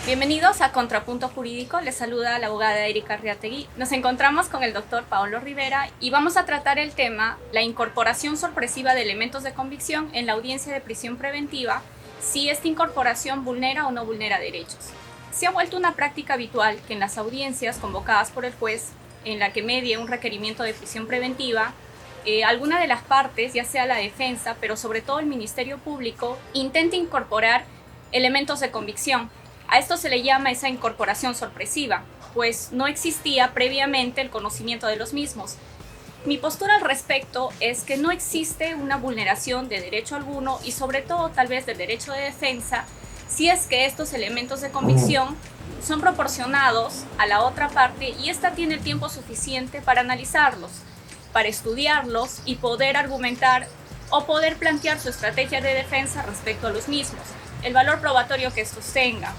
Bienvenidos a Contrapunto Jurídico, les saluda la abogada Erika Arriategui. Nos encontramos con el doctor Paolo Rivera y vamos a tratar el tema la incorporación sorpresiva de elementos de convicción en la audiencia de prisión preventiva, si esta incorporación vulnera o no vulnera derechos. Se ha vuelto una práctica habitual que en las audiencias convocadas por el juez, en la que medie un requerimiento de prisión preventiva, alguna de las partes, ya sea la defensa, pero sobre todo el Ministerio Público, intente incorporar elementos de convicción. A esto se le llama esa incorporación sorpresiva, pues no existía previamente el conocimiento de los mismos. Mi postura al respecto es que no existe una vulneración de derecho alguno y sobre todo tal vez del derecho de defensa si es que estos elementos de convicción son proporcionados a la otra parte y ésta tiene el tiempo suficiente para analizarlos, para estudiarlos y poder argumentar o poder plantear su estrategia de defensa respecto a los mismos, el valor probatorio que estos tengan.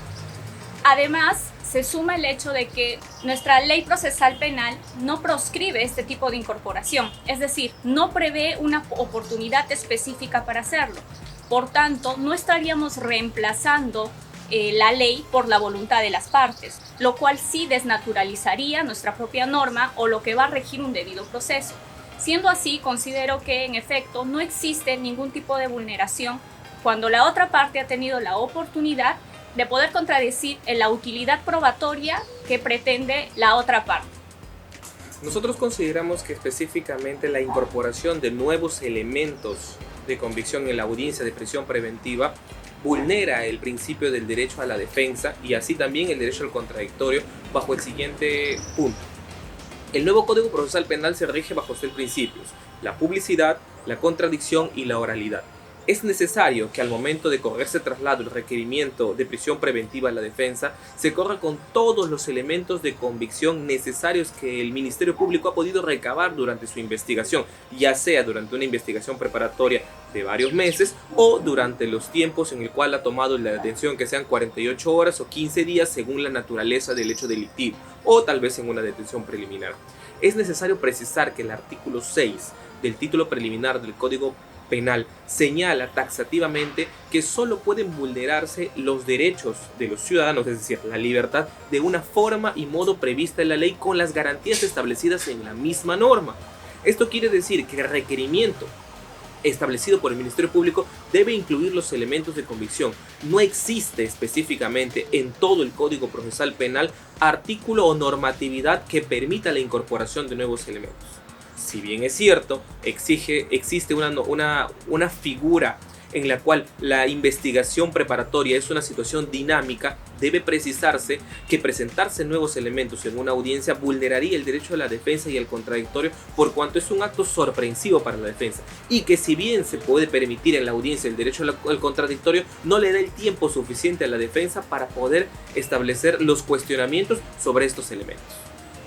Además, se suma el hecho de que nuestra ley procesal penal no proscribe este tipo de incorporación, es decir, no prevé una oportunidad específica para hacerlo. Por tanto, no estaríamos reemplazando la ley por la voluntad de las partes, lo cual sí desnaturalizaría nuestra propia norma o lo que va a regir un debido proceso. Siendo así, considero que en efecto no existe ningún tipo de vulneración cuando la otra parte ha tenido la oportunidad de poder contradecir en la utilidad probatoria que pretende la otra parte. Nosotros consideramos que específicamente la incorporación de nuevos elementos de convicción en la audiencia de prisión preventiva vulnera el principio del derecho a la defensa y así también el derecho al contradictorio bajo el siguiente punto. El nuevo Código Procesal Penal se rige bajo 6 principios: la publicidad, la contradicción y la oralidad. Es necesario que al momento de correrse traslado el requerimiento de prisión preventiva a la defensa, se corra con todos los elementos de convicción necesarios que el Ministerio Público ha podido recabar durante su investigación, ya sea durante una investigación preparatoria de varios meses o durante los tiempos en el cual ha tomado la detención, que sean 48 horas o 15 días según la naturaleza del hecho delictivo, o tal vez en una detención preliminar. Es necesario precisar que el artículo 6 del título preliminar del Código Penal señala taxativamente que solo pueden vulnerarse los derechos de los ciudadanos, es decir, la libertad, de una forma y modo prevista en la ley con las garantías establecidas en la misma norma. Esto quiere decir que el requerimiento establecido por el Ministerio Público debe incluir los elementos de convicción. No existe específicamente en todo el Código Procesal Penal artículo o normatividad que permita la incorporación de nuevos elementos. Si bien es cierto, existe una figura en la cual la investigación preparatoria es una situación dinámica, debe precisarse que presentarse nuevos elementos en una audiencia vulneraría el derecho a la defensa y al contradictorio por cuanto es un acto sorpresivo para la defensa y que si bien se puede permitir en la audiencia el derecho al contradictorio, no le da el tiempo suficiente a la defensa para poder establecer los cuestionamientos sobre estos elementos.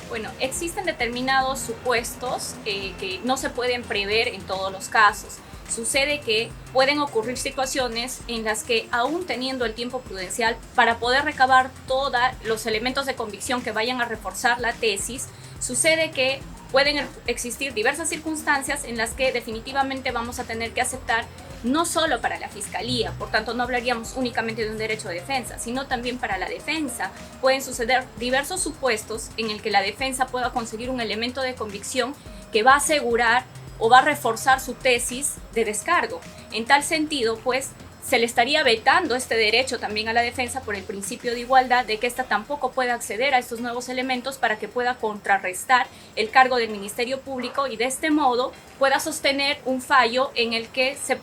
Bueno, existen determinados supuestos que no se pueden prever en todos los casos. Sucede que pueden ocurrir situaciones en las que, aún teniendo el tiempo prudencial para poder recabar todos los elementos de convicción que vayan a reforzar la tesis, sucede que pueden existir diversas circunstancias en las que definitivamente vamos a tener que aceptar no solo para la Fiscalía, por tanto no hablaríamos únicamente de un derecho de defensa, sino también para la defensa. Pueden suceder diversos supuestos en el que la defensa pueda conseguir un elemento de convicción que va a asegurar o va a reforzar su tesis de descargo. En tal sentido, pues, se le estaría vetando este derecho también a la defensa por el principio de igualdad, de que ésta tampoco pueda acceder a estos nuevos elementos para que pueda contrarrestar el cargo del Ministerio Público y de este modo pueda sostener un fallo en el que se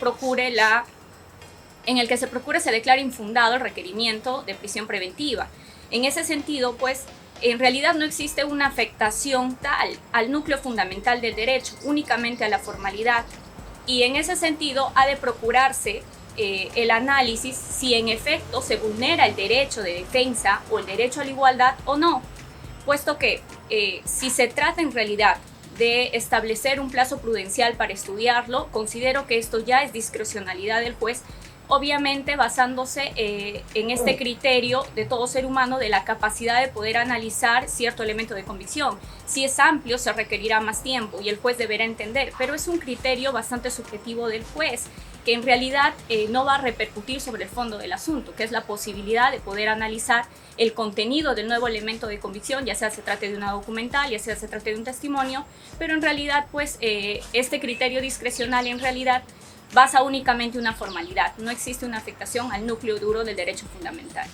se declare infundado el requerimiento de prisión preventiva. En ese sentido, pues, en realidad no existe una afectación tal al núcleo fundamental del derecho, únicamente a la formalidad, y en ese sentido ha de procurarse el análisis si en efecto se vulnera el derecho de defensa o el derecho a la igualdad o no, puesto que si se trata en realidad de establecer un plazo prudencial para estudiarlo, considero que esto ya es discrecionalidad del juez obviamente basándose en este criterio de todo ser humano de la capacidad de poder analizar cierto elemento de convicción. Si es amplio, se requerirá más tiempo y el juez deberá entender, pero es un criterio bastante subjetivo del juez, que en realidad no va a repercutir sobre el fondo del asunto, que es la posibilidad de poder analizar el contenido del nuevo elemento de convicción, ya sea se trate de una documental, ya sea se trate de un testimonio, pero en realidad pues este criterio discrecional en realidad basa únicamente una formalidad, no existe una afectación al núcleo duro del derecho fundamental.